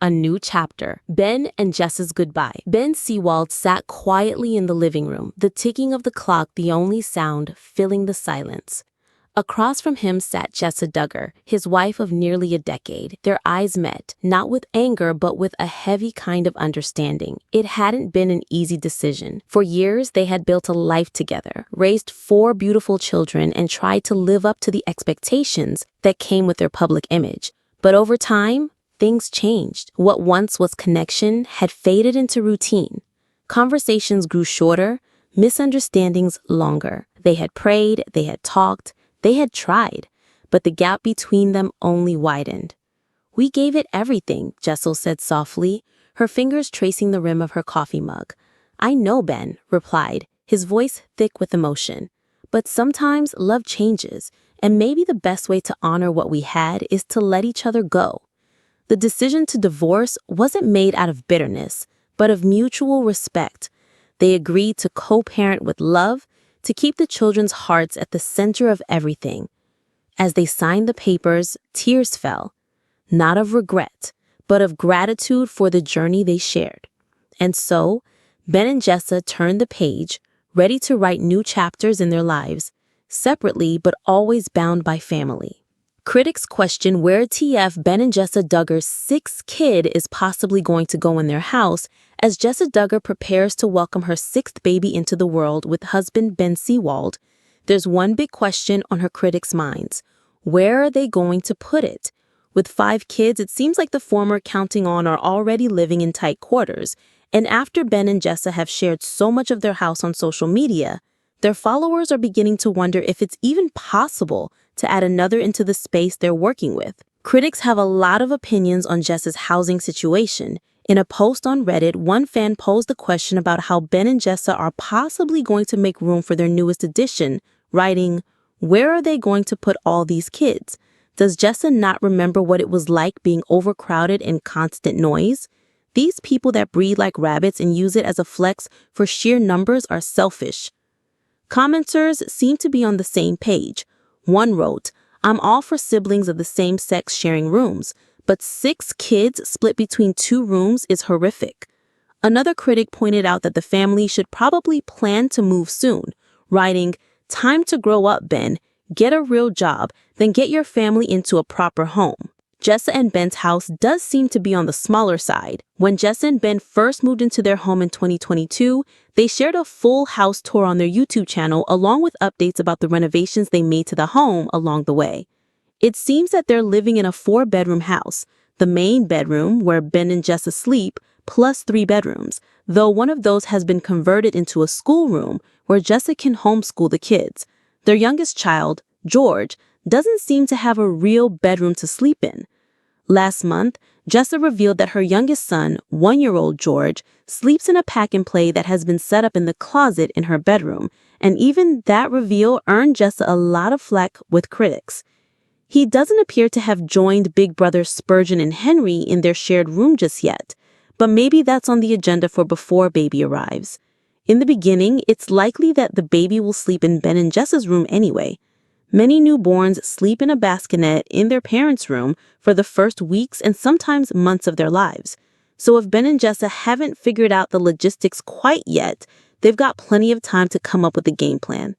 A new chapter. Ben and Jess's goodbye. Ben Seewald sat quietly in the living room, the ticking of the clock the only sound filling the silence. Across from him sat Jessa Duggar, his wife of nearly a decade. Their eyes met, not with anger but with a heavy kind of understanding. It hadn't been an easy decision. For years, they had built a life together, raised 4 beautiful children, and tried to live up to the expectations that came with their public image. But over time, things changed. What once was connection had faded into routine. Conversations grew shorter, misunderstandings longer. They had prayed, they had talked, they had tried, but the gap between them only widened. "We gave it everything," Jessel said softly, her fingers tracing the rim of her coffee mug. "I know," Ben replied, his voice thick with emotion. "But sometimes love changes, and maybe the best way to honor what we had is to let each other go." The decision to divorce wasn't made out of bitterness, but of mutual respect. They agreed to co-parent with love, to keep the children's hearts at the center of everything. As they signed the papers, tears fell, not of regret, but of gratitude for the journey they shared. And so, Ben and Jessa turned the page, ready to write new chapters in their lives, separately but always bound by family. Critics question where TF Ben and Jessa Duggar's 6th kid is possibly going to go in their house as Jessa Duggar prepares to welcome her 6th baby into the world with husband Ben Seewald. There's one big question on her critics' minds. Where are they going to put it? With 5 kids, it seems like the former counting on are already living in tight quarters. And after Ben and Jessa have shared so much of their house on social media, their followers are beginning to wonder if it's even possible to add another into the space they're working with. Critics have a lot of opinions on Jessa's housing situation. In a post on Reddit, one fan posed the question about how Ben and Jessa are possibly going to make room for their newest addition, writing, "Where are they going to put all these kids? Does Jessa not remember what it was like being overcrowded and constant noise? These people that breed like rabbits and use it as a flex for sheer numbers are selfish." Commenters seem to be on the same page. One wrote, "I'm all for siblings of the same sex sharing rooms, but 6 kids split between 2 rooms is horrific." Another critic pointed out that the family should probably plan to move soon, writing, "Time to grow up, Ben. Get a real job, then get your family into a proper home." Jessa and Ben's house does seem to be on the smaller side. When Jessa and Ben first moved into their home in 2022, they shared a full house tour on their YouTube channel along with updates about the renovations they made to the home along the way. It seems that they're living in a 4-bedroom house, the main bedroom where Ben and Jessa sleep, plus 3 bedrooms, though one of those has been converted into a schoolroom where Jessa can homeschool the kids. Their youngest child, George, doesn't seem to have a real bedroom to sleep in. Last month, Jessa revealed that her youngest son, 1-year-old George, sleeps in a pack-and-play that has been set up in the closet in her bedroom, and even that reveal earned Jessa a lot of flack with critics. He doesn't appear to have joined big brothers Spurgeon and Henry in their shared room just yet, but maybe that's on the agenda for before baby arrives. In the beginning, it's likely that the baby will sleep in Ben and Jessa's room anyway. Many newborns sleep in a bassinet in their parents' room for the first weeks and sometimes months of their lives. So if Ben and Jessa haven't figured out the logistics quite yet, they've got plenty of time to come up with a game plan.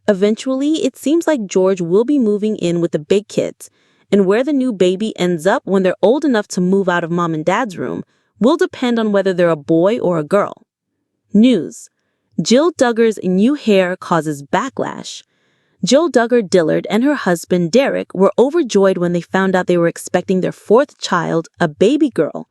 Eventually, it seems like George will be moving in with the big kids, and where the new baby ends up when they're old enough to move out of mom and dad's room will depend on whether they're a boy or a girl. News: Jill Duggar's new hair causes backlash. Jill Duggar Dillard and her husband Derek were overjoyed when they found out they were expecting their 4th child, a baby girl.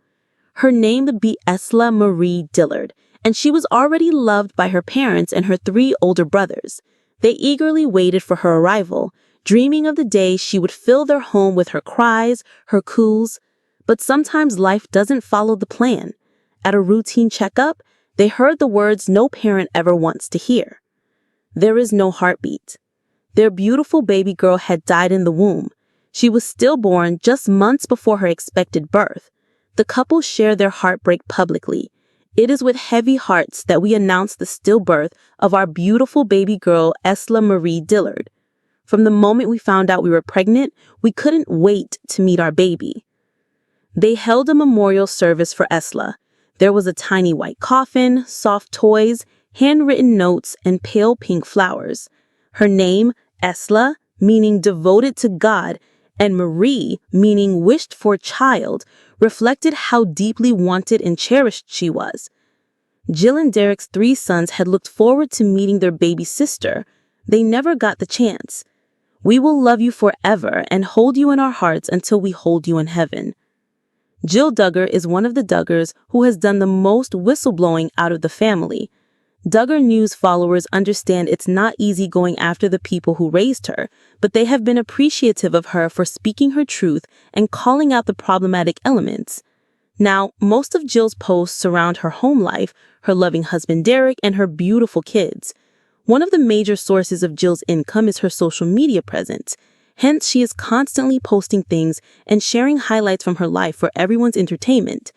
Her name would be Esla Marie Dillard, and she was already loved by her parents and her 3 older brothers. They eagerly waited for her arrival, dreaming of the day she would fill their home with her cries, her coos. But sometimes life doesn't follow the plan. At a routine checkup, they heard the words no parent ever wants to hear. There is no heartbeat. Their beautiful baby girl had died in the womb. She was stillborn just months before her expected birth. The couple shared their heartbreak publicly. It is with heavy hearts that we announce the stillbirth of our beautiful baby girl, Esla Marie Dillard. From the moment we found out we were pregnant, we couldn't wait to meet our baby. They held a memorial service for Esla. There was a tiny white coffin, soft toys, handwritten notes, and pale pink flowers. Her name, Esla, meaning devoted to God, and Marie, meaning wished for child, reflected how deeply wanted and cherished she was. Jill and Derek's 3 sons had looked forward to meeting their baby sister. They never got the chance. We will love you forever and hold you in our hearts until we hold you in heaven. Jill Duggar is one of the Duggars who has done the most whistleblowing out of the family. Duggar News followers understand it's not easy going after the people who raised her, but they have been appreciative of her for speaking her truth and calling out the problematic elements. Now, most of Jill's posts surround her home life, her loving husband Derek, and her beautiful kids. One of the major sources of Jill's income is her social media presence. Hence, she is constantly posting things and sharing highlights from her life for everyone's entertainment.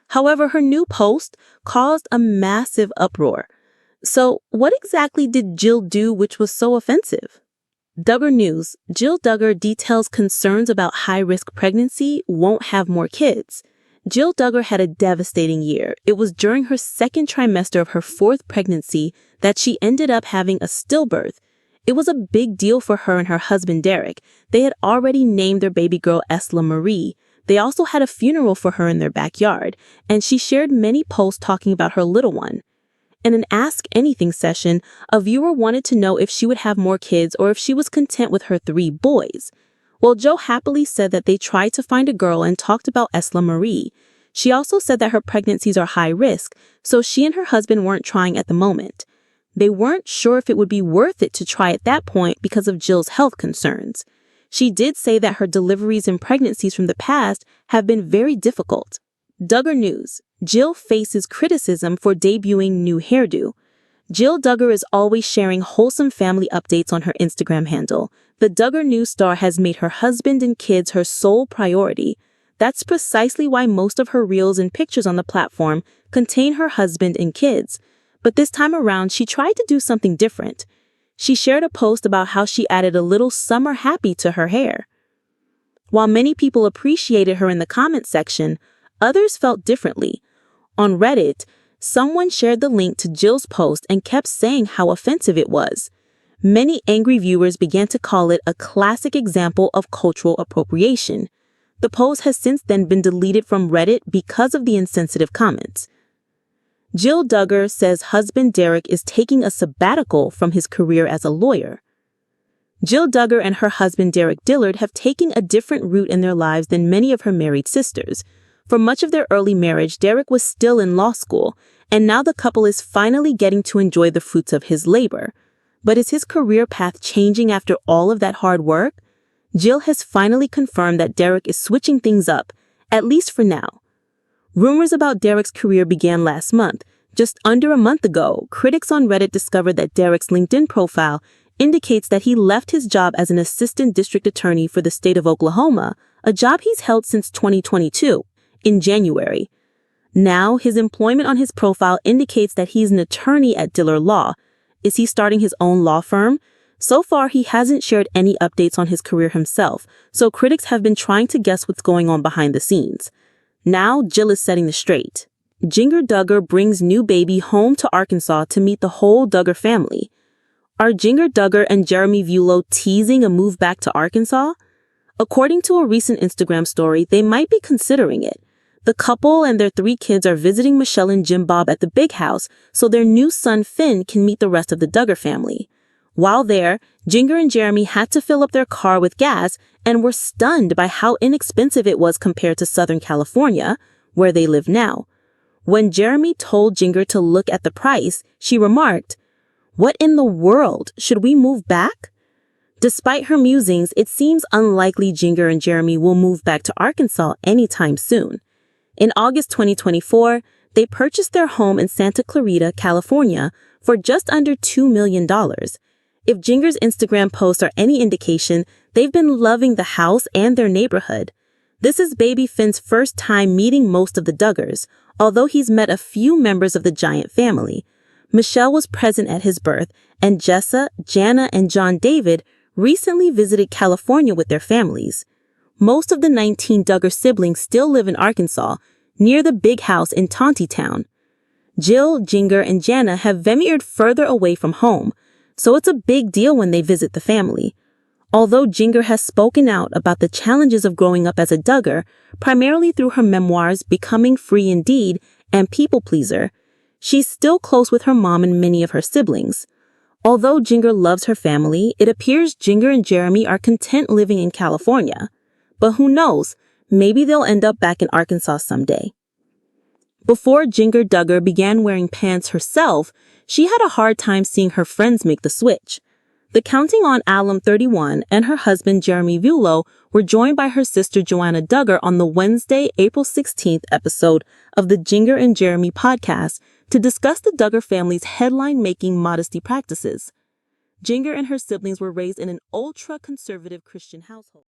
However, her new post caused a massive uproar. So, what exactly did Jill do which was so offensive? Duggar News. Jill Duggar details concerns about high-risk pregnancy, won't have more kids. Jill Duggar had a devastating year. It was during her 2nd trimester of her 4th pregnancy that she ended up having a stillbirth. It was a big deal for her and her husband Derek. They had already named their baby girl Esla Marie. They also had a funeral for her in their backyard, and she shared many posts talking about her little one. In an Ask Anything session, a viewer wanted to know if she would have more kids or if she was content with her 3 boys. Well, Jo happily said that they tried to find a girl and talked about Esla Marie. She also said that her pregnancies are high risk, so she and her husband weren't trying at the moment. They weren't sure if it would be worth it to try at that point because of Jill's health concerns. She did say that her deliveries and pregnancies from the past have been very difficult. Duggar News. Jill faces criticism for debuting new hairdo. Jill Duggar is always sharing wholesome family updates on her Instagram handle. The Duggar News star has made her husband and kids her sole priority. That's precisely why most of her reels and pictures on the platform contain her husband and kids. But this time around, she tried to do something different. She shared a post about how she added a little summer happy to her hair. While many people appreciated her in the comment section, others felt differently. On Reddit, someone shared the link to Jill's post and kept saying how offensive it was. Many angry viewers began to call it a classic example of cultural appropriation. The post has since then been deleted from Reddit because of the insensitive comments. Jill Duggar says husband Derek is taking a sabbatical from his career as a lawyer. Jill Duggar and her husband Derek Dillard have taken a different route in their lives than many of her married sisters. For much of their early marriage, Derek was still in law school, and now the couple is finally getting to enjoy the fruits of his labor. But is his career path changing after all of that hard work? Jill has finally confirmed that Derek is switching things up, at least for now. Rumors about Derek's career began last month. Just under a month ago, critics on Reddit discovered that Derek's LinkedIn profile indicates that he left his job as an assistant district attorney for the state of Oklahoma, a job he's held since 2022, in January. Now, his employment on his profile indicates that he's an attorney at Dillard Law. Is he starting his own law firm? So far, he hasn't shared any updates on his career himself, so critics have been trying to guess what's going on behind the scenes. Now, Jill is setting the straight. Jinger Duggar brings new baby home to Arkansas to meet the whole Duggar family. Are Jinger Duggar and Jeremy Vulo teasing a move back to Arkansas? According to a recent Instagram story, they might be considering it. The couple and their 3 kids are visiting Michelle and Jim Bob at the big house so their new son Finn can meet the rest of the Duggar family. While there, Jinger and Jeremy had to fill up their car with gas and were stunned by how inexpensive it was compared to Southern California, where they live now. When Jeremy told Jinger to look at the price, she remarked, "What in the world? Should we move back?" Despite her musings, it seems unlikely Jinger and Jeremy will move back to Arkansas anytime soon. In August 2024, they purchased their home in Santa Clarita, California, for just under $2 million. If Jinger's Instagram posts are any indication, they've been loving the house and their neighborhood. This is baby Finn's first time meeting most of the Duggars, although he's met a few members of the giant family. Michelle was present at his birth, and Jessa, Jana, and John David recently visited California with their families. Most of the 19 Duggar siblings still live in Arkansas, near the big house in Town. Jill, Ginger, and Jana have veered further away from home, so it's a big deal when they visit the family. Although Ginger has spoken out about the challenges of growing up as a Duggar, primarily through her memoirs Becoming Free Indeed and People Pleaser, she's still close with her mom and many of her siblings. Although Ginger loves her family, it appears Ginger and Jeremy are content living in California. But who knows, maybe they'll end up back in Arkansas someday. Before Ginger Duggar began wearing pants herself, she had a hard time seeing her friends make the switch. The Counting on alum 31 and her husband Jeremy Vulo were joined by her sister Joanna Duggar on the Wednesday, April 16th episode of the Ginger and Jeremy podcast to discuss the Duggar family's headline-making modesty practices. Ginger and her siblings were raised in an ultra-conservative Christian household.